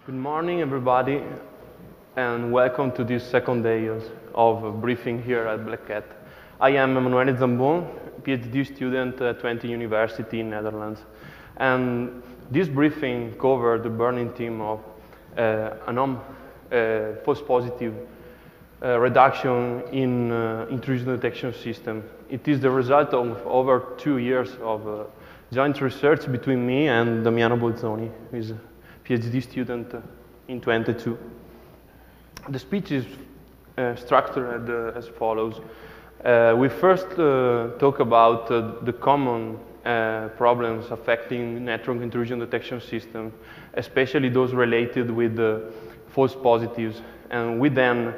Good morning, everybody, and welcome to this second day of briefing here at BlackHat. I am Zambon, PhD student at Twente University in Netherlands. And this briefing covered the burning theme of false positive reduction in intrusion detection system. It is the result of over 2 years of joint research between me and Zambon and Bolzoni, who is a PhD student in 22. The speech is structured as follows. We first talk about the common problems affecting network intrusion detection system, especially those related with false positives. And we then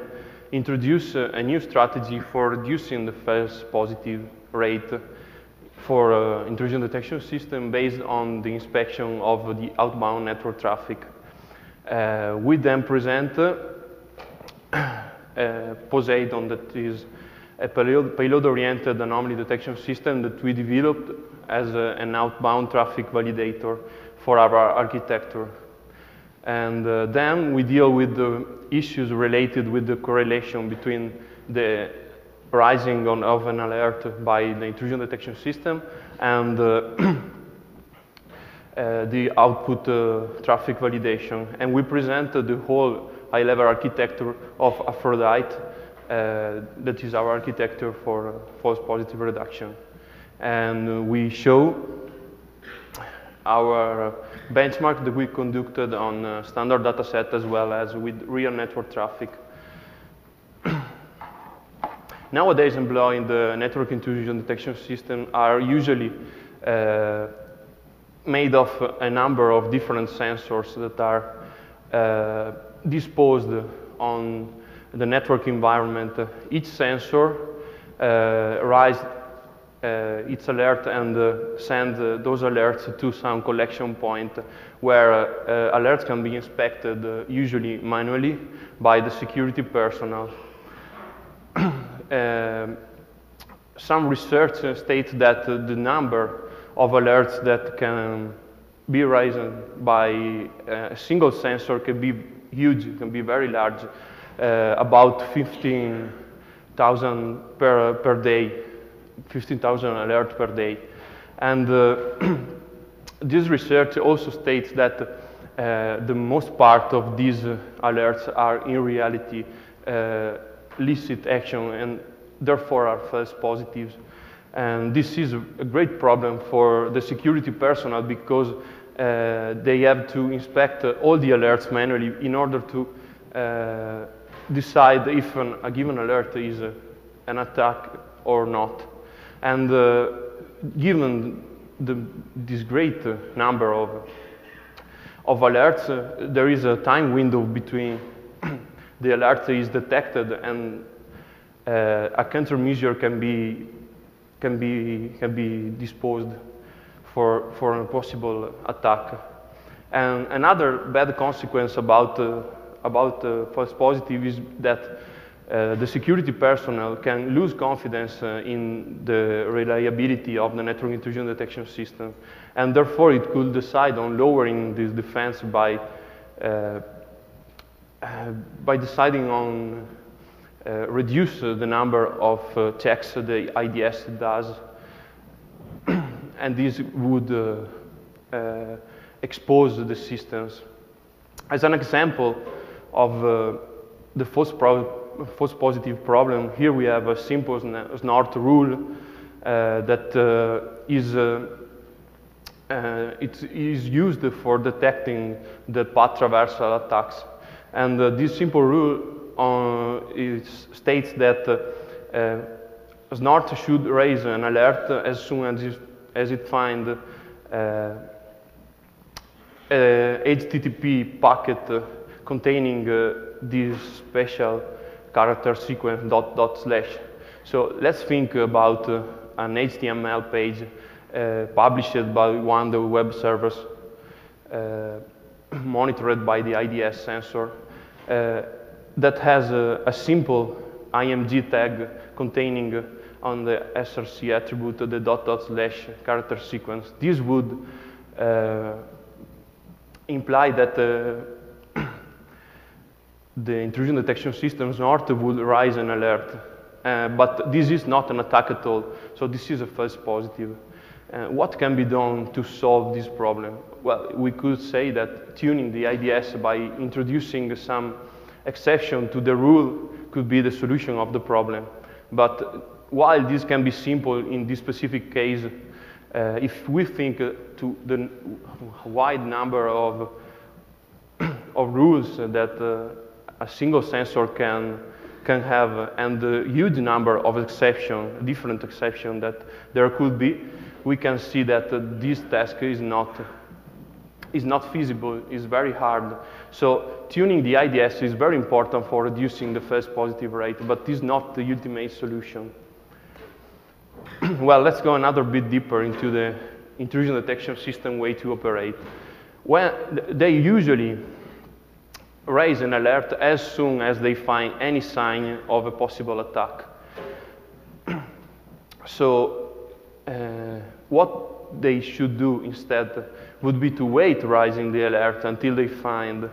introduce a new strategy for reducing the false positive rate for intrusion detection system based on the inspection of the outbound network traffic. We then present Poseidon, that is a payload-oriented anomaly detection system that we developed as an outbound traffic validator for our architecture. And then we deal with the issues related with the correlation between the rising of an alert by the intrusion detection system and the output traffic validation. And we presented the whole high-level architecture of Aphrodite, that is our architecture for false positive reduction. And we show our benchmark that we conducted on a standard data set as well as with real network traffic. Nowadays, employed in the network intrusion detection system are usually made of a number of different sensors that are disposed on the network environment. Each sensor writes its alert and sends those alerts to some collection point where alerts can be inspected, usually manually, by the security personnel. Some research states that the number of alerts that can be raised by a single sensor can be huge, can be very large, about 15,000 per day, 15,000 alerts per day. And this research also states that the most part of these alerts are in reality illicit action and therefore are false positives. And this is a great problem for the security personnel because they have to inspect all the alerts manually in order to decide if a given alert is an attack or not. And given this great number of alerts, there is a time window between the alert is detected and a countermeasure can be disposed for a possible attack. And another bad consequence about false positive is that the security personnel can lose confidence in the reliability of the network intrusion detection system, and therefore it could decide on lowering this defense by deciding on reduce the number of checks the IDS does, and this would expose the systems. As an example of the false positive problem, here we have a simple snort rule that it is used for detecting the path traversal attacks. And this simple rule states that snort should raise an alert as soon as it finds HTTP packet containing this special character sequence ... So let's think about an HTML page published by one of the web servers monitored by the IDS sensor that has a simple IMG tag containing on the SRC attribute the ... character sequence. This would imply that the intrusion detection systems north would raise an alert. But this is not an attack at all, so this is a false positive. What can be done to solve this problem? Well, we could say that tuning the IDS by introducing some exception to the rule could be the solution of the problem. But while this can be simple in this specific case, if we think to the wide number of rules that a single sensor can have, and the huge number of exceptions, different exceptions that there could be, we can see that this task is not feasible, is very hard. So tuning the IDS is very important for reducing the false positive rate, but is not the ultimate solution. Well, let's go another bit deeper into the intrusion detection system way to operate. When they usually raise an alert as soon as they find any sign of a possible attack. So what they should do instead would be to wait raising the alert until they find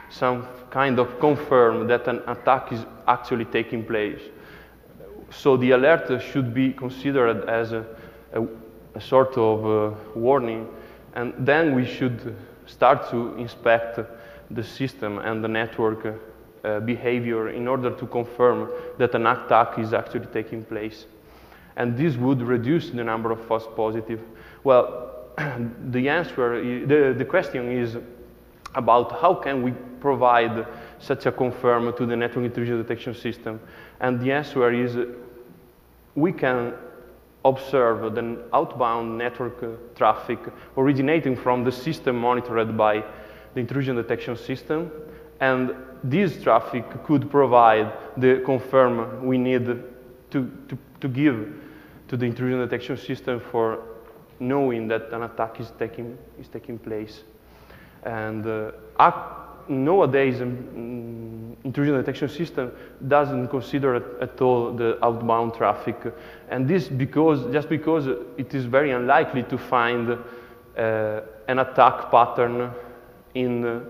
some kind of confirm that an attack is actually taking place. So the alert should be considered as a sort of warning, and then we should start to inspect the system and the network behavior in order to confirm that an attack is actually taking place. And this would reduce the number of false positives. Well, the answer, the question is about how can we provide such a confirm to the network intrusion detection system. And the answer is we can observe the outbound network traffic originating from the system monitored by the intrusion detection system, and this traffic could provide the confirm we need to give to the intrusion detection system for knowing that an attack is taking place. And nowadays, intrusion detection system doesn't consider at all the outbound traffic, and this just because it is very unlikely to find an attack pattern in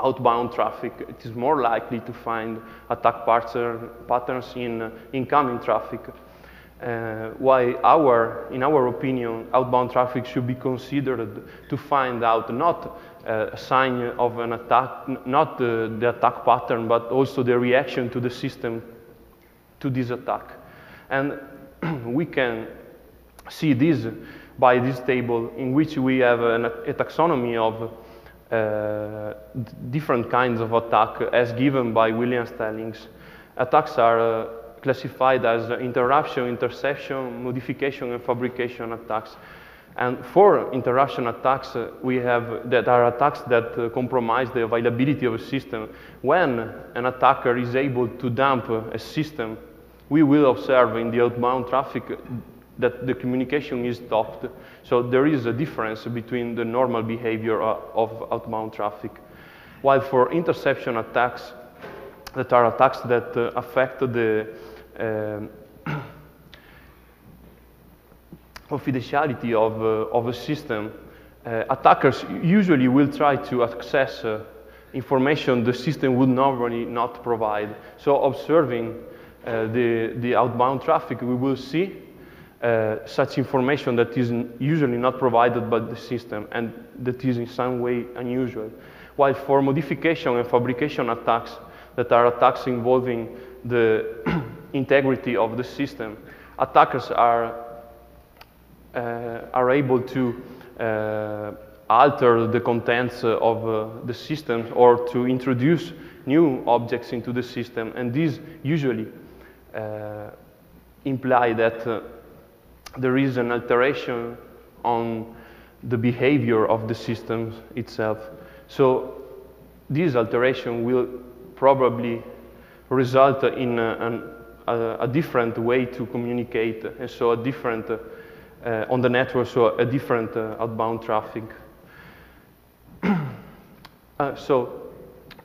outbound traffic. It is more likely to find attack patterns in incoming traffic. Why in our opinion, outbound traffic should be considered to find out not a sign of an attack, not the attack pattern, but also the reaction to the system to this attack. And we can see this by this table in which we have a taxonomy of different kinds of attack as given by Williams-Tellings. Attacks are classified as interruption, interception, modification, and fabrication attacks. And for interruption attacks, we have that are attacks that compromise the availability of a system. When an attacker is able to dump a system, we will observe in the outbound traffic that the communication is stopped. So there is a difference between the normal behavior of outbound traffic. While for interception attacks, that are attacks that affect the confidentiality of a system, attackers usually will try to access information the system would normally not provide. So observing the outbound traffic, we will see such information that is usually not provided by the system and that is in some way unusual. While for modification and fabrication attacks, that are attacks involving the integrity of the system, attackers are able to alter the contents of the system or to introduce new objects into the system, and these usually imply that there is an alteration on the behavior of the system itself. So this alteration will probably result in a different way to communicate, and so a different on the network, so a different outbound traffic. So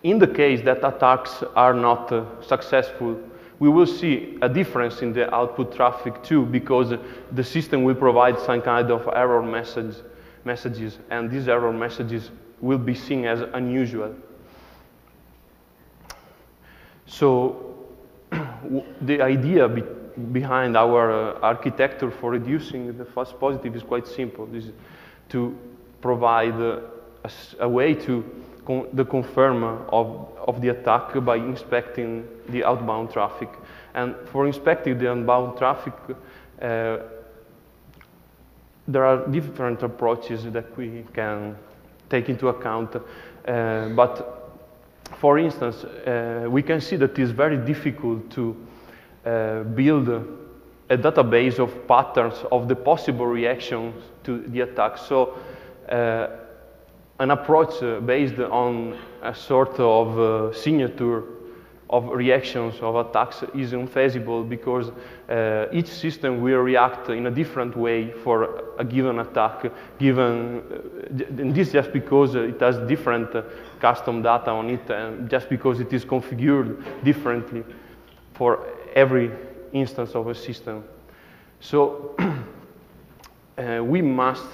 in the case that attacks are not successful, we will see a difference in the output traffic too, because the system will provide some kind of error messages, and these error messages will be seen as unusual. So the idea behind our architecture for reducing the false positive is quite simple. This is to provide a way to the confirm of the attack by inspecting the outbound traffic. And for inspecting the outbound traffic, there are different approaches that we can take into account. But for instance, we can see that it's very difficult to build a database of patterns of the possible reactions to the attack. So an approach based on a sort of signature of reactions of attacks is unfeasible because each system will react in a different way for a given attack, and this just because it has different custom data on it, and just because it is configured differently for every instance of a system. So we must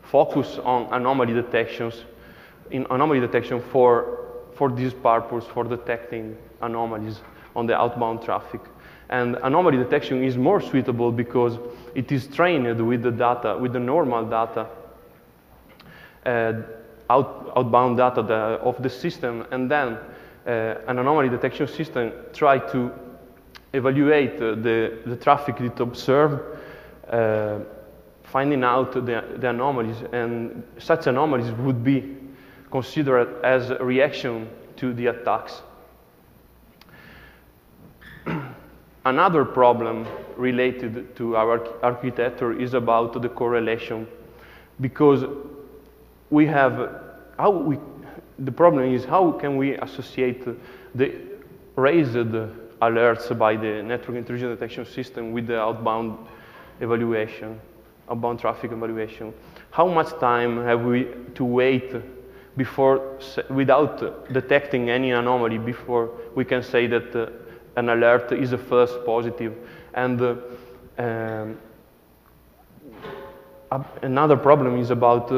focus on anomaly detections, for this purpose, for detecting anomalies on the outbound traffic. And anomaly detection is more suitable because it is trained with the data, with the normal data, outbound data of the system, and then an anomaly detection system try to evaluate the traffic it observes, finding out the anomalies, and such anomalies would be considered as a reaction to the attacks. Another problem related to our architecture is about the correlation, because the problem is how can we associate the raised alerts by the network intrusion detection system with the outbound traffic evaluation. How much time have we to wait without detecting any anomaly before we can say that an alert is a false positive? And another problem is about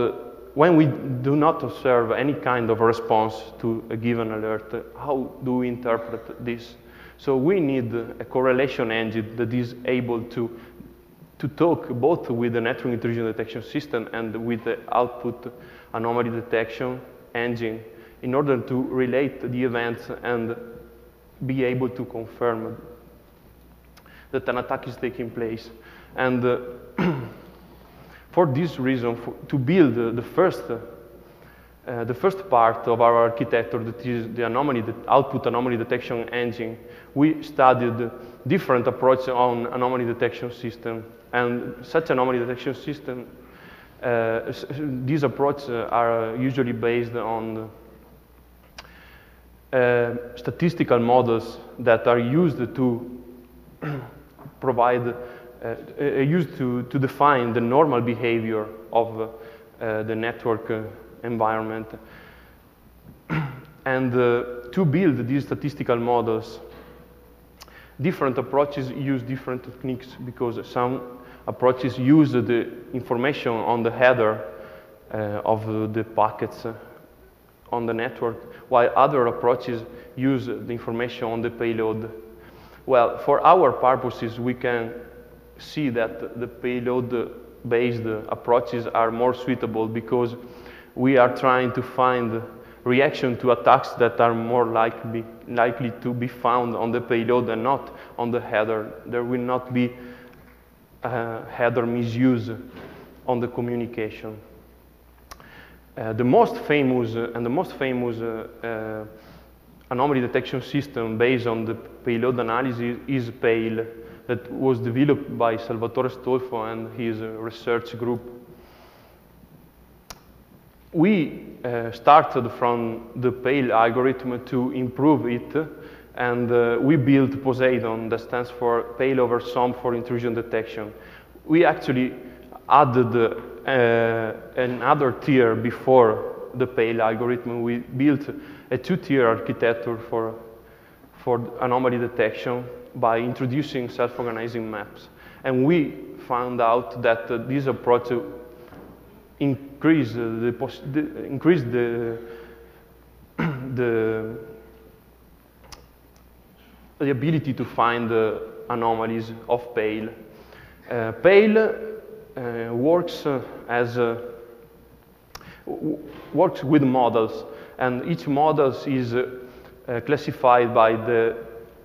when we do not observe any kind of response to a given alert, how do we interpret this? So we need a correlation engine that is able to talk both with the network intrusion detection system and with the output anomaly detection engine in order to relate the events and be able to confirm that an attack is taking place. And for this reason, to build the first part of our architecture, that is the output anomaly detection engine, we studied different approaches on anomaly detection system. And such anomaly detection system, these approaches are usually based on statistical models that are used to provide, to define the normal behavior of the network environment. And to build these statistical models, different approaches use different techniques, because some approaches use the information on the header of the packets on the network, while other approaches use the information on the payload. Well, for our purposes, we can see that the payload-based approaches are more suitable because we are trying to find reaction to attacks that are more likely to be found on the payload and not on the header. There will not be header misuse on the communication. The most famous anomaly detection system based on the payload analysis is PAIL, that was developed by Salvatore Stolfo and his research group. We started from the PAIL algorithm to improve it, and we built Poseidon, that stands for Pale over Sum for intrusion detection. We actually added another tier before the PAIL algorithm. We built a two-tier architecture for anomaly detection by introducing self-organizing maps. And we found out that this approach increased the the ability to find anomalies of Pale. Pale works works with models, and each model is classified by the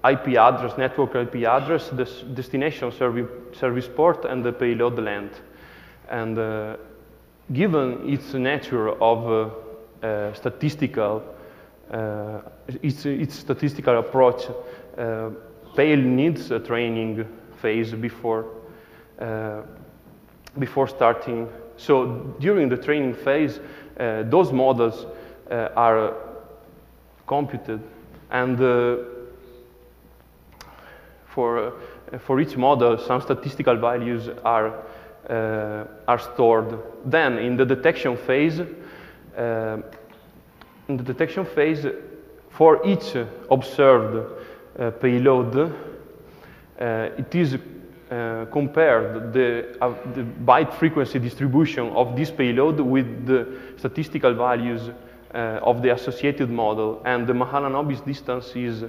IP address, network IP address, the destination service port, and the payload length. And given its nature of statistical approach, Pale needs a training phase before starting. So during the training phase, those models are computed, and for each model, some statistical values are stored. Then, in the detection phase, for each observed payload, it is compared the byte frequency distribution of this payload with the statistical values of the associated model, and the Mahalanobis distance is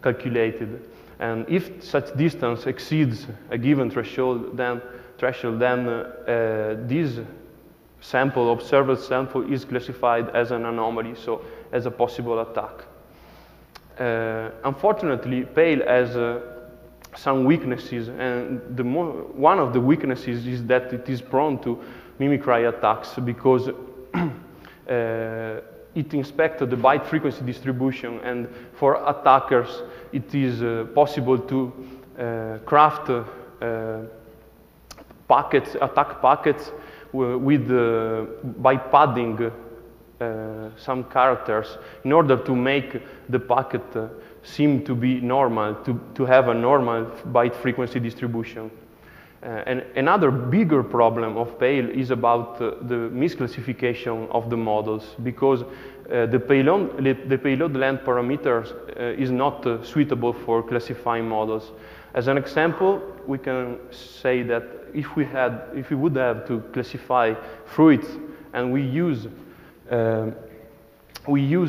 calculated. And if such distance exceeds a given threshold, then this sample, observed sample, is classified as an anomaly, so as a possible attack. Unfortunately, Pale has some weaknesses, and one of the weaknesses is that it is prone to mimicry attacks because it inspects the byte frequency distribution, and for attackers, it is possible to craft attack packets by padding some characters in order to make the packet seem to be normal, to have a normal byte frequency distribution. And another bigger problem of Pale is about the misclassification of the models, because the payload length parameters is not suitable for classifying models. As an example, we can say that if we would have to classify fruits, and we use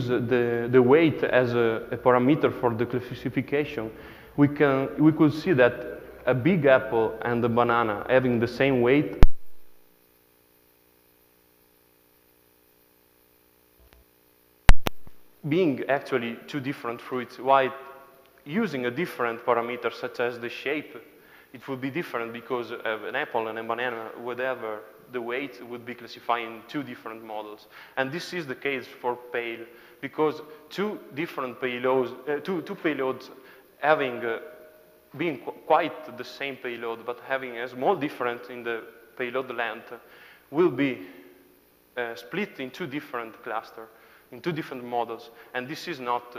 the weight as a parameter for the classification, we could see that a big apple and a banana having the same weight being actually two different fruits, while using a different parameter such as the shape, it would be different because an apple and a banana, whatever the weight, would be classified in two different models. And this is the case for Pale, because two different payloads, two payloads having being quite the same payload, but having a small difference in the payload length, will be split in two different clusters, in two different models, and this is not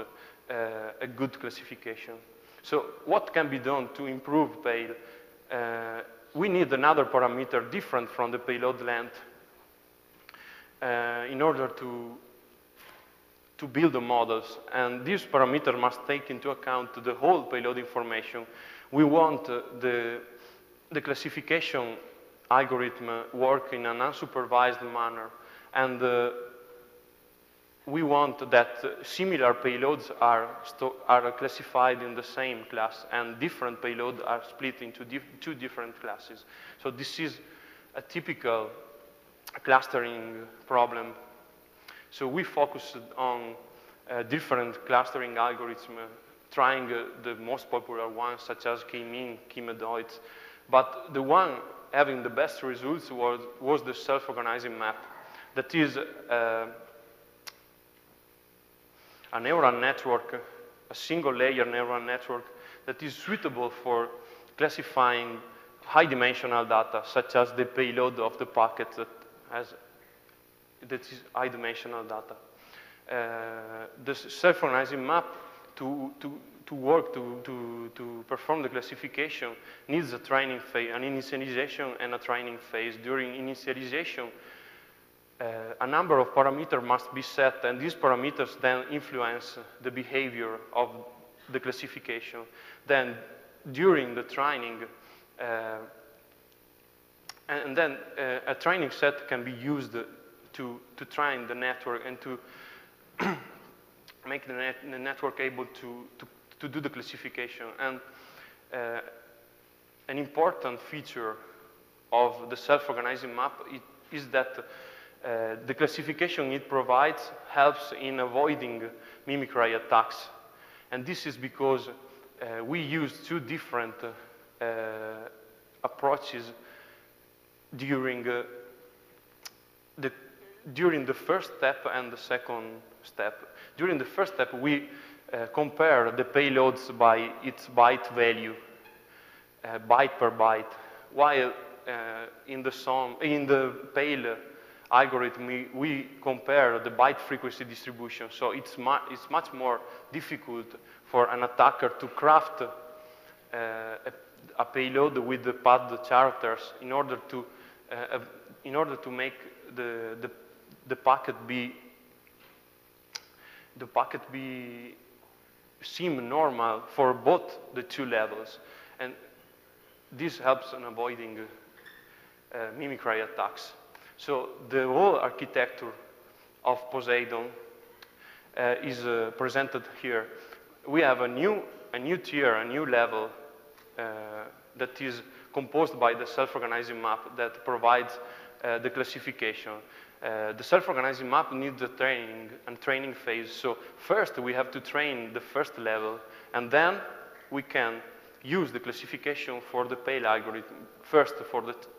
a good classification. So what can be done to improve Pale? We need another parameter different from the payload length in order to build the models, and this parameter must take into account the whole payload information. We want the classification algorithm work in an unsupervised manner, and we want that similar payloads are classified in the same class, and different payloads are split into two different classes. So this is a typical clustering problem. So we focused on different clustering algorithms, trying the most popular ones, such as k-mean, k-medoids. But the one having the best results was the self-organizing map. That is a neural network, a single-layer neural network that is suitable for classifying high-dimensional data, such as the payload of the packet that is high-dimensional data. The self-organizing map to perform the classification needs a training phase, an initialization and a training phase. During initialization, a number of parameters must be set, and these parameters then influence the behavior of the classification. Then, during the training, and then a training set can be used to train the network and to make the network able to to do the classification. And an important feature of the self-organizing map is that the classification it provides helps in avoiding mimicry attacks. And this is because we use two different approaches during the first step and the second step. During the first step, we compare the payloads by its byte value, byte per byte, while in the pale algorithm, we compare the byte frequency distribution. So it's much more difficult for an attacker to craft a payload with the pad characters in order to make the packet seem normal for both the two levels, and this helps in avoiding mimicry attacks. So the whole architecture of Poseidon is presented here. We have a new tier, a new level that is composed by the self-organizing map that provides the classification. The self-organizing map needs a training phase. So first we have to train the first level, and then we can use the classification for the pale algorithm. First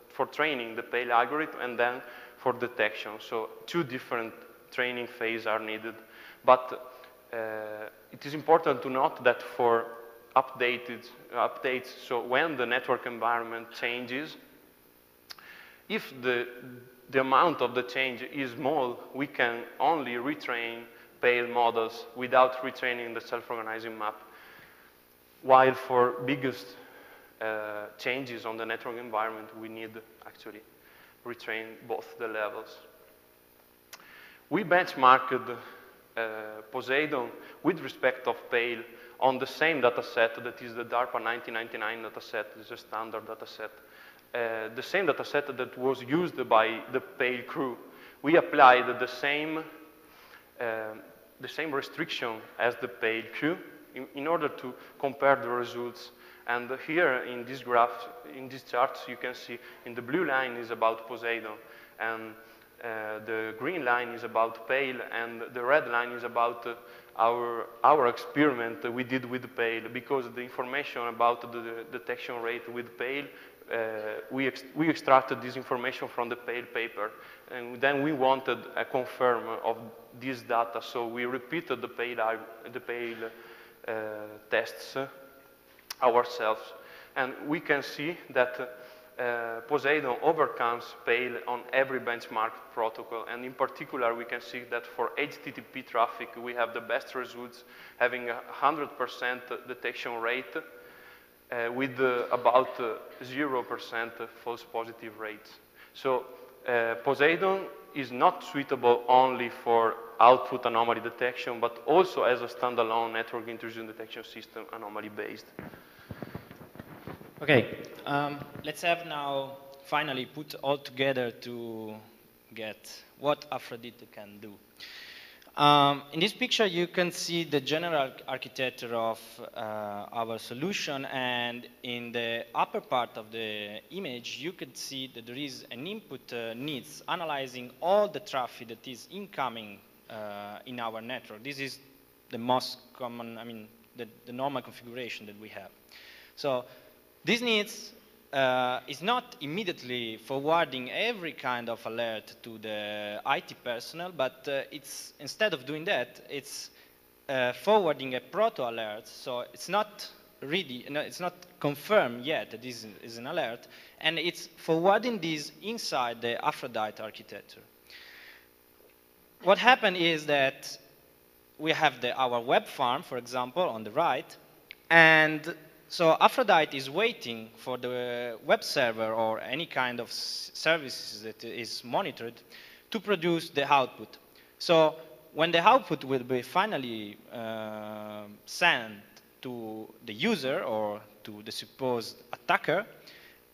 for training the pale algorithm, and then for detection. So two different training phases are needed. But it is important to note that for updates, so when the network environment changes, if the amount of the change is small, we can only retrain pale models without retraining the self-organizing map. While for biggest changes on the network environment, we need actually retrain both the levels. We benchmarked Poseidon with respect of pale on the same data set that is the DARPA 1999 data set, is a standard data set. The same data set that was used by the pale crew. We applied the same restriction as the pale crew in order to compare the results. And here in this graph, in these charts, you can see in the blue line is about Poseidon, and the green line is about pale, and the red line is about our experiment we did with pale, because the information about the detection rate with pale, we extracted this information from the pale paper, and then we wanted a confirm of this data, so we repeated the pale tests ourselves, and we can see that Poseidon overcomes pale on every benchmark protocol, and in particular we can see that for HTTP traffic we have the best results, having 100% detection rate with about 0% false positive rates. So Poseidon is not suitable only for output anomaly detection, but also as a standalone network intrusion detection system, anomaly based. Okay, let's have now finally put all together to get what Aphrodite can do. In this picture you can see the general architecture of our solution, and in the upper part of the image you can see that there is an input NIDS analyzing all the traffic that is incoming in our network. This is the most common, I mean, the normal configuration that we have. So this NIDS is not immediately forwarding every kind of alert to the IT personnel, but it's, instead of doing that, it's forwarding a proto alert. So it's not ready, it's not confirmed yet that this is an alert, and it's forwarding this inside the Aphrodite architecture. What happened is that we have our web farm, for example, on the right, and so Aphrodite is waiting for the web server or any kind of services that is monitored to produce the output. So when the output will be finally sent to the user or to the supposed attacker,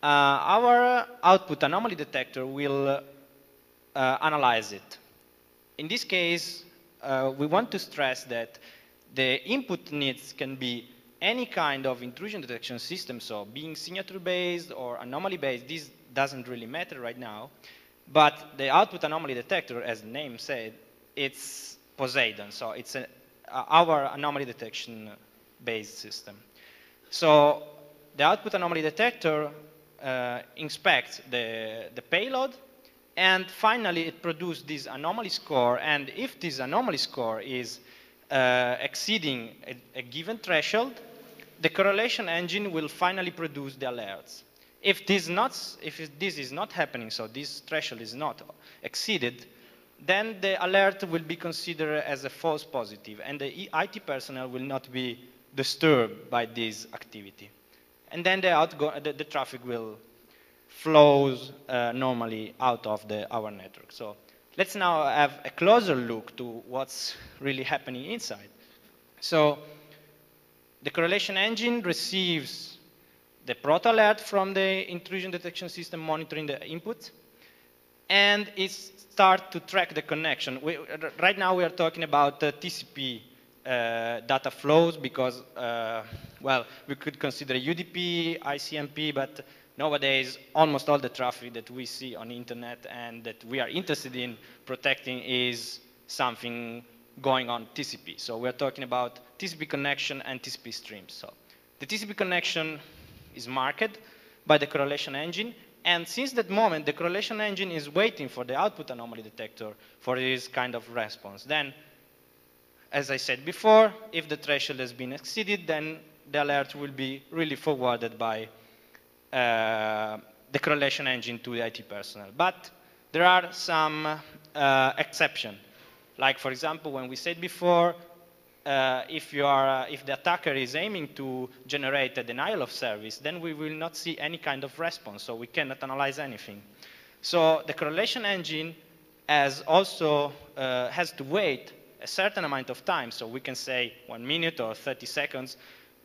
our output anomaly detector will analyze it. In this case, we want to stress that the input NIDS can be any kind of intrusion detection system, so being signature-based or anomaly-based, this doesn't really matter right now. But the output anomaly detector, as the name said, it's Poseidon, so it's our anomaly detection-based system. So the output anomaly detector inspects the payload, and finally it produces this anomaly score, and if this anomaly score is exceeding a given threshold, the correlation engine will finally produce the alerts. If this is not happening, so this threshold is not exceeded, then the alert will be considered as a false positive, and the IT personnel will not be disturbed by this activity. And then the traffic will flows normally out of our network. So let's now have a closer look to what's really happening inside. So the correlation engine receives the proto alert from the intrusion detection system monitoring the input, and it starts to track the connection. Right now we are talking about TCP data flows because, well, we could consider UDP, ICMP, but nowadays almost all the traffic that we see on the internet and that we are interested in protecting is something going on TCP. So we're talking about TCP connection and TCP streams. So the TCP connection is marked by the correlation engine, and since that moment the correlation engine is waiting for the output anomaly detector for this kind of response. Then, as I said before, if the threshold has been exceeded, then the alert will be really forwarded by the correlation engine to the IT personnel. But there are some exceptions. Like, for example, when we said before, if the attacker is aiming to generate a denial of service, then we will not see any kind of response, so we cannot analyze anything. So the correlation engine has to wait a certain amount of time, so we can say 1 minute or 30 seconds.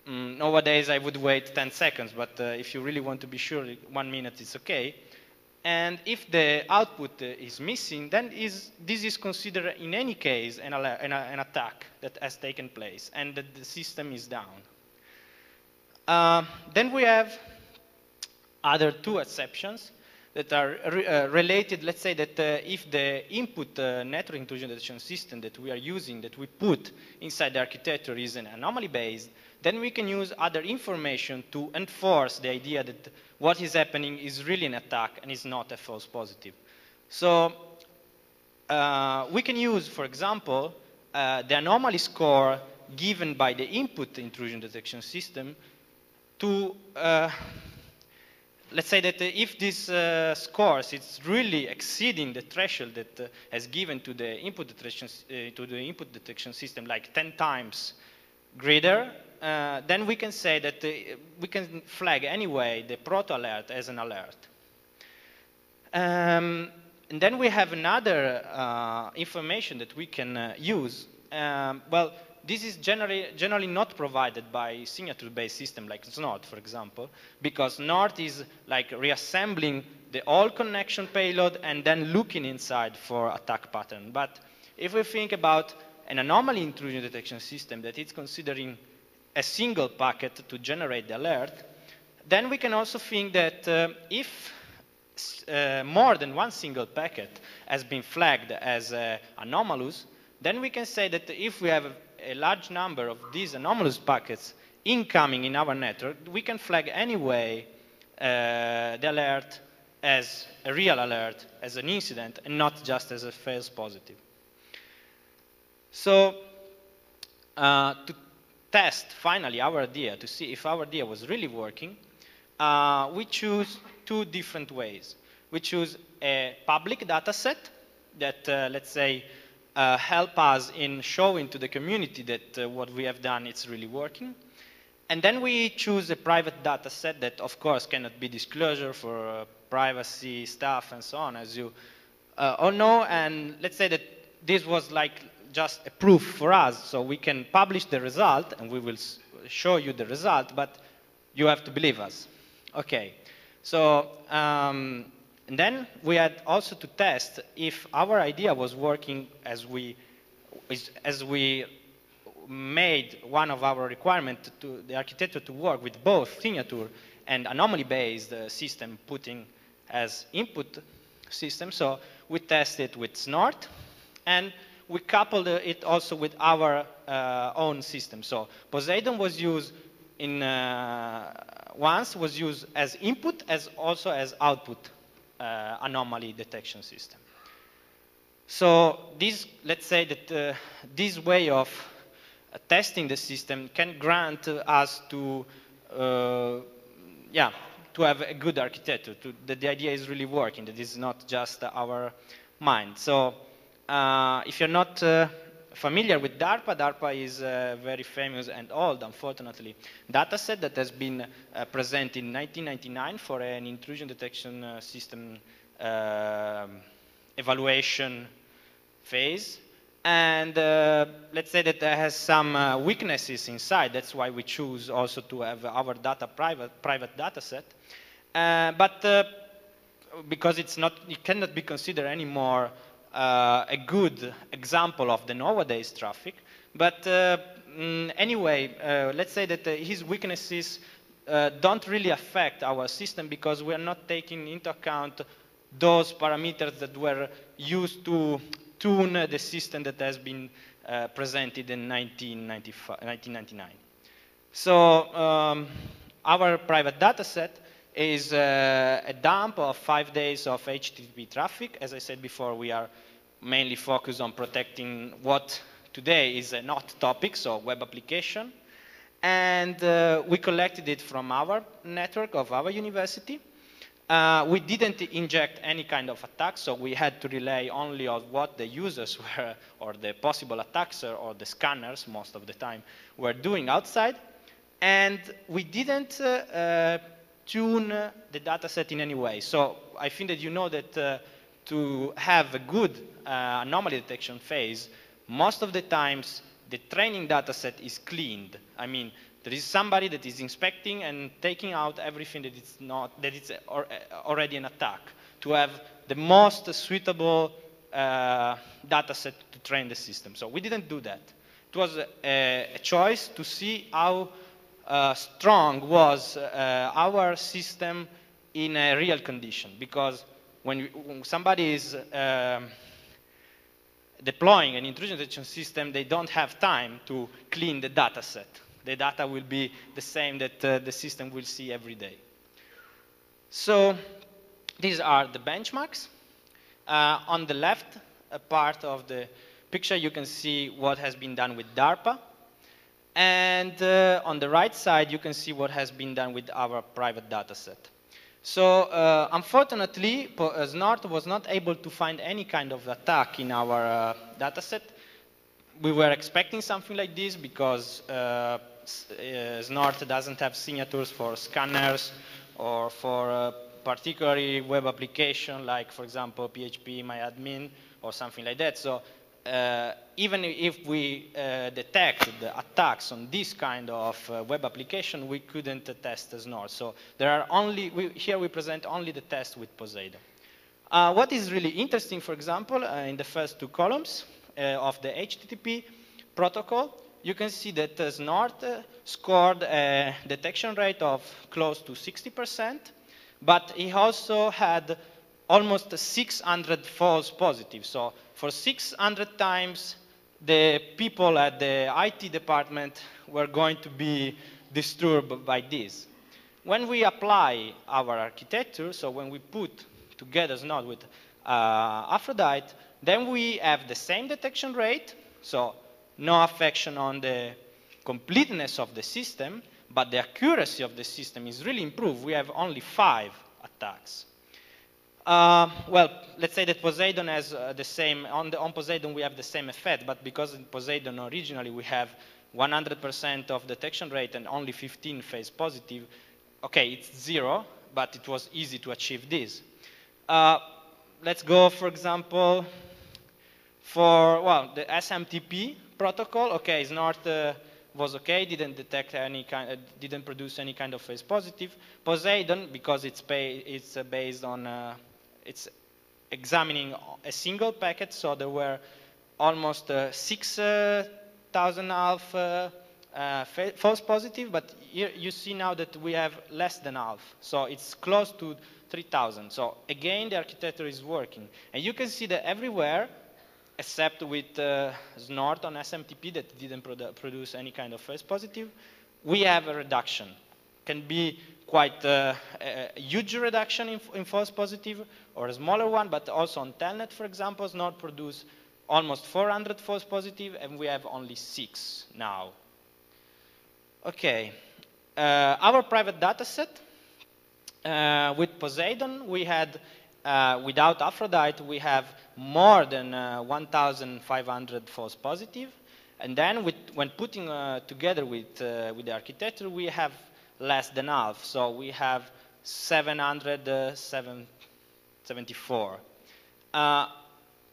Nowadays I would wait 10 seconds, but if you really want to be sure, 1 minute is okay. And if the output is missing, then this is considered in any case an attack that has taken place and that the system is down. Then we have other two exceptions that are related. Let's say that if the input network intrusion detection system that we are using, that we put inside the architecture is an anomaly based, then we can use other information to enforce the idea that what is happening is really an attack and is not a false positive. So we can use, for example, the anomaly score given by the input intrusion detection system to, let's say that if this scores, it's really exceeding the threshold that has given to the input detection system, like 10 times greater, then we can say that we can flag anyway the proto alert as an alert. And then we have another information that we can use. Well, this is generally not provided by signature-based system like Snort, for example, because Snort is like reassembling the old connection payload and then looking inside for attack pattern. But if we think about an anomaly intrusion detection system that is considering a single packet to generate the alert, then we can also think that if more than one single packet has been flagged as anomalous, then we can say that if we have a large number of these anomalous packets incoming in our network, we can flag anyway the alert as a real alert, as an incident, and not just as a false positive. So to test finally our idea, to see if our idea was really working, we choose two different ways. We choose a public data set that, let's say, help us in showing to the community that what we have done is really working. And then we choose a private data set that, of course, cannot be disclosure for privacy stuff and so on, as you all know. And let's say that this was like just a proof for us, so we can publish the result and we will show you the result, but you have to believe us. Okay, so and then we had also to test if our idea was working as we made one of our requirements to the architecture to work with both signature and anomaly-based system putting as input system. So we tested with Snort, and we coupled it also with our own system. So Poseidon was used in once was used as input as also as output anomaly detection system. So this, let's say that this way of testing the system can grant us to to have a good architecture, that the idea is really working, that it's not just our mind. So if you're not familiar with DARPA, DARPA is a very famous and old, unfortunately, dataset that has been presented in 1999 for an intrusion detection system evaluation phase. And let's say that it has some weaknesses inside. That's why we choose also to have our data private data set. But because it cannot be considered anymore a good example of the nowadays traffic. But anyway, let's say that his weaknesses don't really affect our system because we are not taking into account those parameters that were used to tune the system that has been presented in 1999. So our private data set is a dump of 5 days of HTTP traffic. As I said before, we are mainly focused on protecting what today is a hot topic, so web application. And we collected it from our network of our university. We didn't inject any kind of attack, so we had to rely only on what the users were, or the possible attackers, or the scanners, most of the time, were doing outside. And we didn't tune the dataset in any way. So I think that you know that to have a good anomaly detection phase, most of the times the training dataset is cleaned. I mean, there is somebody that is inspecting and taking out everything that it's not, that it's already an attack, to have the most suitable data set to train the system. So we didn't do that. It was a choice to see how strong was our system in a real condition. Because when somebody is deploying an intrusion detection system, they don't have time to clean the data set. The data will be the same that the system will see every day. So these are the benchmarks. On the left part of the picture, you can see what has been done with DARPA. And on the right side, you can see what has been done with our private data set. So unfortunately, Snort was not able to find any kind of attack in our data set. We were expecting something like this because Snort doesn't have signatures for scanners or for particularly web application, like, for example, PHP MyAdmin or something like that. So even if we detect the attacks on this kind of web application, we couldn't test Snort. So there are only, here we present only the test with Poseidon. What is really interesting, for example, in the first two columns of the HTTP protocol, you can see that Snort scored a detection rate of close to 60%, but he also had almost 600 false positives. So for 600 times, the people at the IT department were going to be disturbed by this. When we apply our architecture, so when we put together Snort with Aphrodite, then we have the same detection rate, so no affection on the completeness of the system, but the accuracy of the system is really improved. We have only 5 attacks. Well, let's say that Poseidon has the same, on Poseidon we have the same effect, but because in Poseidon originally we have 100% of detection rate and only 15 phase positive, okay, it's 0, but it was easy to achieve this. Let's go, for example, for, well, the SMTP protocol. Okay, Snort was okay, didn't detect any kind, didn't produce any kind of phase positive. Poseidon, because it's based on, it's examining a single packet, so there were almost 6 2,000 false positive, but here you see now that we have less than half. So it's close to 3,000. So again, the architecture is working. And you can see that everywhere, except with Snort on SMTP that didn't produce any kind of false positive, we have a reduction. Can be quite a huge reduction in false positive or a smaller one, but also on Telnet, for example, Snort produced almost 400 false positive, and we have only 6 now. Okay, our private data set with Poseidon, we had, without Aphrodite, we have more than 1,500 false positive. And then when putting together with the architecture, we have less than half. So we have 774.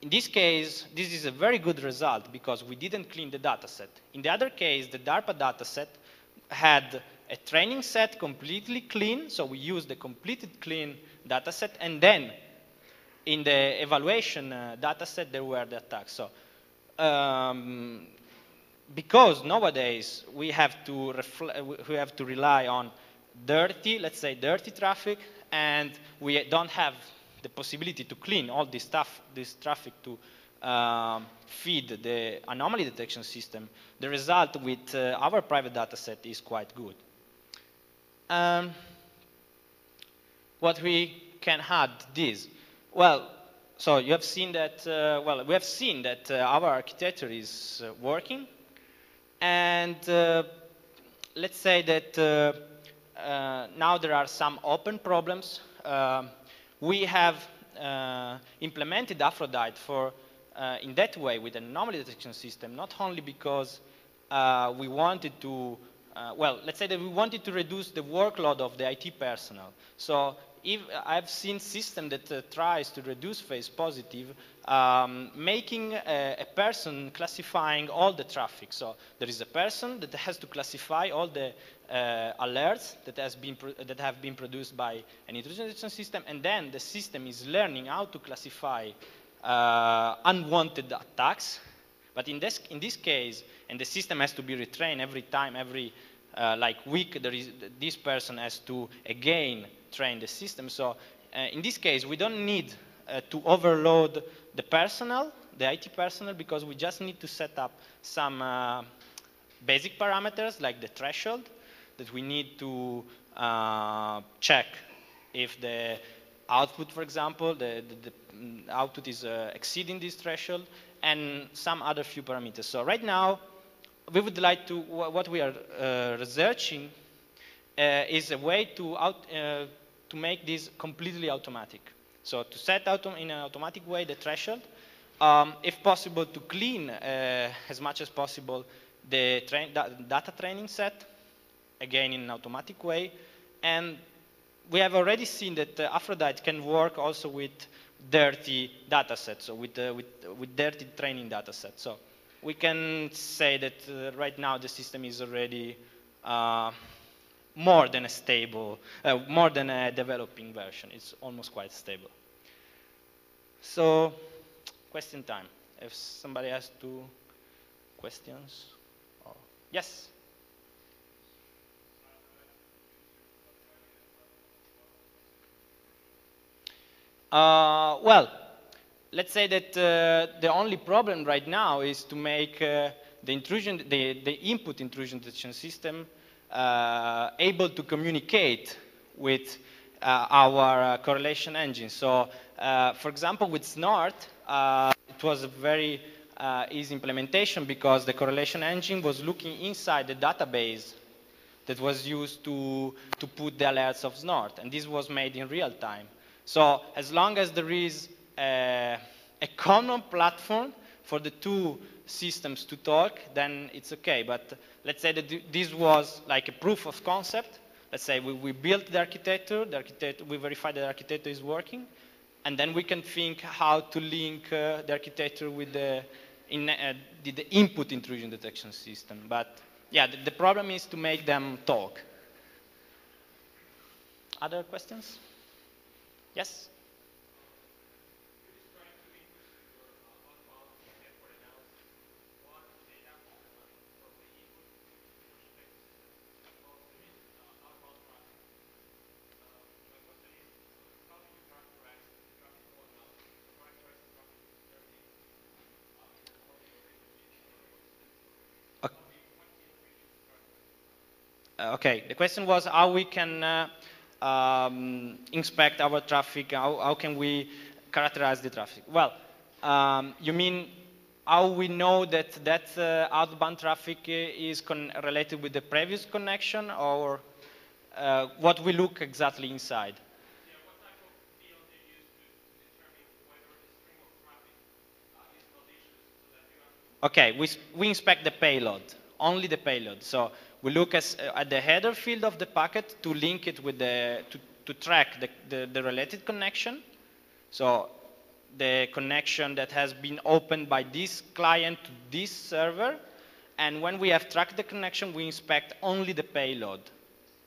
In this case, this is a very good result because we didn't clean the data set. In the other case, the DARPA data set had a training set completely clean, so we used the completed clean data set, and then in the evaluation data set there were the attacks. So because nowadays we have to rely on dirty, let's say dirty traffic, and we don't have the possibility to clean all this stuff, this traffic to feed the anomaly detection system, the result with our private data set is quite good. What we can add this? Well, so you have seen that, well, we have seen that our architecture is working, and let's say that now there are some open problems. We have implemented Aphrodite for in that way with an anomaly detection system, not only because we wanted to, well, let's say that we wanted to reduce the workload of the IT personnel. So if I've seen systems that tries to reduce false positive, making a person classifying all the traffic. So there is a person that has to classify all the alerts that have been produced by an intrusion detection system, and then the system is learning how to classify unwanted attacks. But in this case, and the system has to be retrained every time, every like week, this person has to again train the system. So in this case, we don't need to overload the personnel, the IT personnel, because we just need to set up some basic parameters like the threshold that we need to check if the output, for example, the output is exceeding this threshold, and some other few parameters. So right now, we would like to, what we are researching is a way to make this completely automatic. So to set out in an automatic way the threshold, if possible to clean as much as possible the data training set, again in an automatic way. And we have already seen that Aphrodite can work also with dirty data sets, so with dirty training data sets. So we can say that right now the system is already more than a stable, more than a developing version. It's almost quite stable. So, question time. If somebody has 2 questions. Or, yes? Well, let's say that the only problem right now is to make the input intrusion detection system able to communicate with our correlation engine. So, for example, with Snort, it was a very easy implementation because the correlation engine was looking inside the database that was used to put the alerts of Snort, and this was made in real time. So as long as there is a common platform for the 2 systems to talk, then it's okay. But let's say that this was like a proof of concept. Let's say we built the architecture, we verified that the architecture is working, and then we can think how to link the architecture with the input intrusion detection system. But yeah, the problem is to make them talk. Other questions? Yes? okay, the question was how we can inspect our traffic, how can we characterize the traffic? Well, you mean how we know that that outbound traffic is related with the previous connection, or what we look exactly inside? Yeah, what type of field do you use to determine whether the stream of traffic is malicious, so that you have to... Okay, we inspect the payload, only the payload. So we look at the header field of the packet to link it with to track the related connection. So the connection that has been opened by this client to this server. And when we have tracked the connection, we inspect only the payload.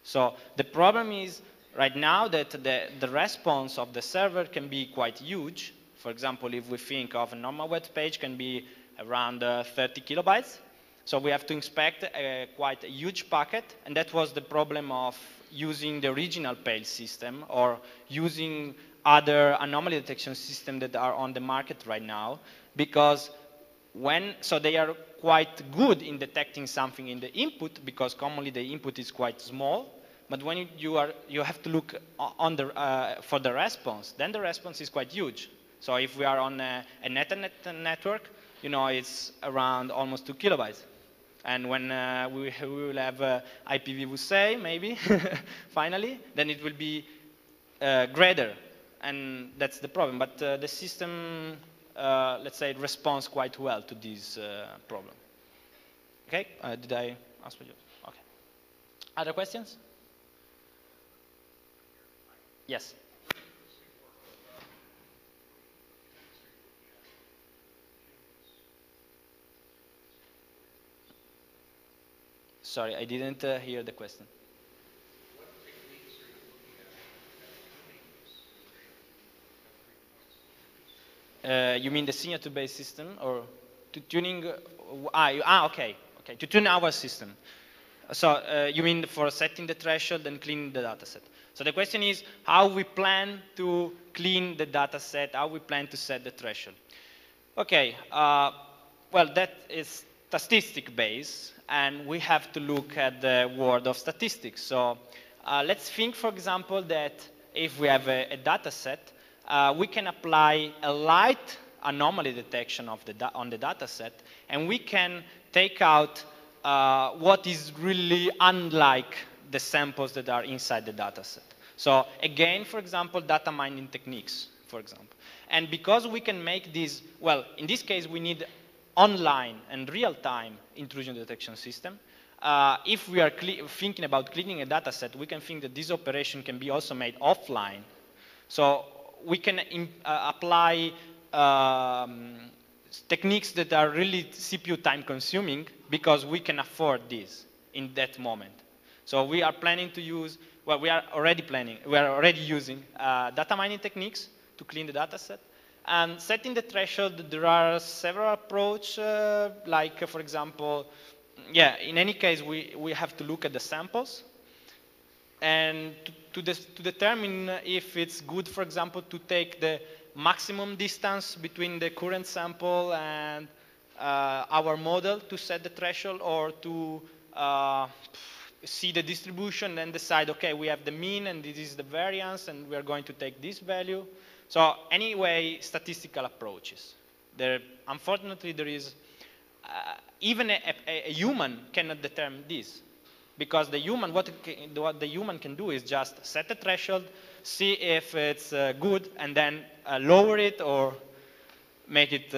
So the problem is right now that the response of the server can be quite huge. For example, if we think of a normal web page can be around 30 kilobytes. So we have to inspect quite a huge packet, and that was the problem of using the original Pale system or using other anomaly detection systems that are on the market right now, because so they are quite good in detecting something in the input, because commonly the input is quite small, but when you have to look on for the response, then the response is quite huge. So if we are on a Ethernet network, you know, it's around almost 2 kilobytes. And when we will have IPv6, maybe, finally, then it will be greater. And that's the problem. But the system, let's say, responds quite well to this problem. Okay, did I answer you? Okay. Other questions? Yes. Sorry, I didn't hear the question. You mean the signal-to-base system, or to tuning? Okay. To tune our system. So you mean for setting the threshold and cleaning the dataset. So the question is how we plan to clean the dataset, how we plan to set the threshold. Okay. Well, that is statistic-based, and we have to look at the world of statistics. So let's think, for example, that if we have a data set, we can apply a light anomaly detection on the data set, and we can take out what is really unlike the samples that are inside the data set. So again, for example, data mining techniques, for example. And because we can make these, well, in this case, we need online and real-time intrusion detection system. If we are thinking about cleaning a data set, we can think that this operation can be also made offline. So we can apply techniques that are really CPU time consuming because we can afford this in that moment. So we are planning to use, well, we are already using data mining techniques to clean the data set. And setting the threshold, there are several approaches, like, for example, yeah, in any case, we have to look at the samples. And to determine if it's good, for example, to take the maximum distance between the current sample and our model to set the threshold, or to see the distribution and decide, okay, we have the mean and this is the variance and we are going to take this value. So anyway, statistical approaches. Unfortunately, there is, even a human cannot determine this. Because the human, what the human can do is just set a threshold, see if it's good, and then lower it or make it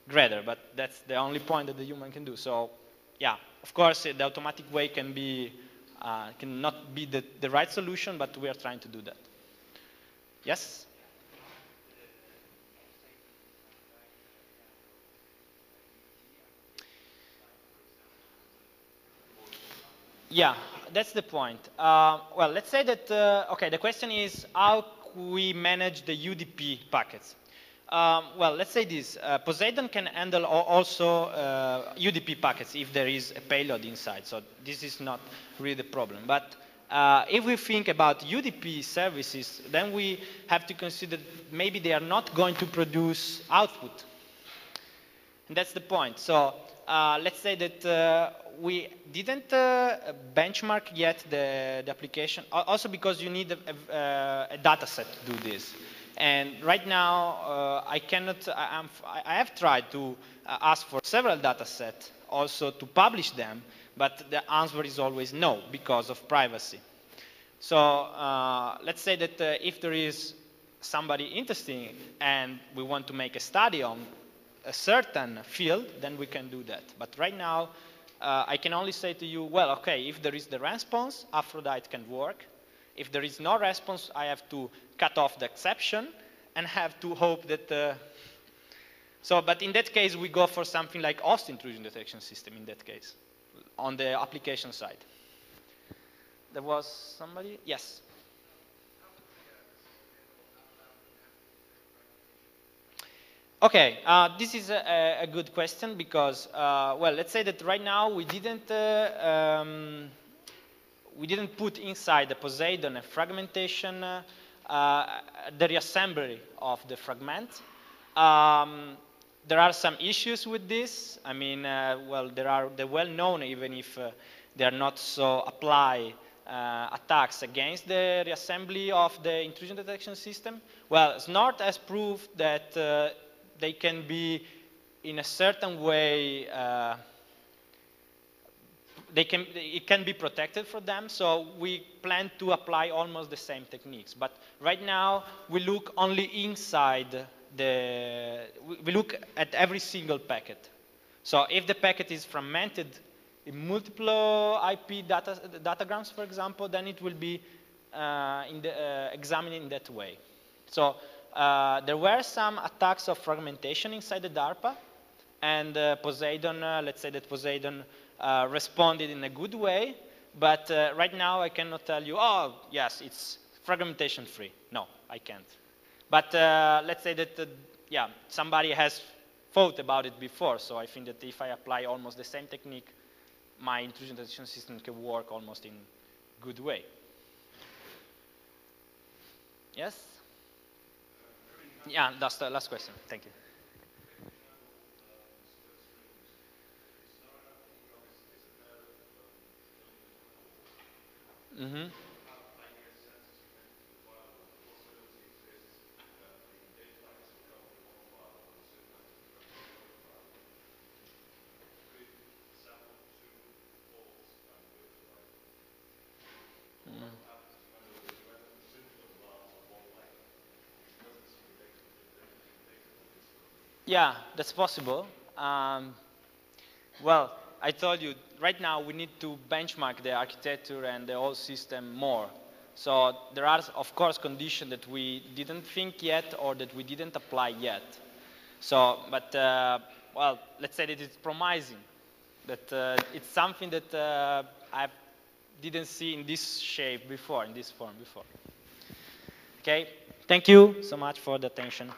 greater. But that's the only point that the human can do. So, yeah, of course, the automatic way cannot be the right solution, but we are trying to do that. Yes? Yeah, that's the point. Well, let's say that, okay, the question is how we manage the UDP packets. Well, let's say this. Poseidon can handle also UDP packets if there is a payload inside. So this is not really the problem. But if we think about UDP services, then we have to consider maybe they are not going to produce output. And that's the point. So let's say that we didn't benchmark yet the application, also because you need a data set to do this. And right now, I cannot, I have tried to ask for several data sets also to publish them, but the answer is always no, because of privacy. So let's say that if there is somebody interesting and we want to make a study on a certain field, then we can do that. But right now, I can only say to you, well, okay, if there is the response, Aphrodite can work. If there is no response, I have to cut off the exception and have to hope that... but in that case, we go for something like host intrusion detection system in that case, on the application side. There was somebody? Yes. Okay, this is a good question because, well, let's say that right now we didn't put inside the Poseidon a fragmentation, the reassembly of the fragment. There are some issues with this. I mean, well, they're well known, even if they are not so applied attacks against the reassembly of the intrusion detection system. Well, Snort has proved that they can be, in a certain way, it can be protected for them, so we plan to apply almost the same techniques. But right now, we look only inside we look at every single packet. So if the packet is fragmented in multiple IP datagrams, for example, then it will be examined in that way. So there were some attacks of fragmentation inside the DARPA, and Poseidon, let's say that Poseidon responded in a good way, but right now I cannot tell you, oh, yes, it's fragmentation free. No, I can't. But let's say that, yeah, somebody has thought about it before, so I think that if I apply almost the same technique, my intrusion detection system can work almost in a good way. Yes? Yeah, that's the last question. Thank you. Mm-hmm. Yeah, that's possible. Well, I told you, right now we need to benchmark the architecture and the whole system more. So there are, of course, conditions that we didn't think yet or that we didn't apply yet. So, but, well, let's say that it's promising, that it's something that I didn't see in this shape before, in this form before. Okay, thank you so much for the attention.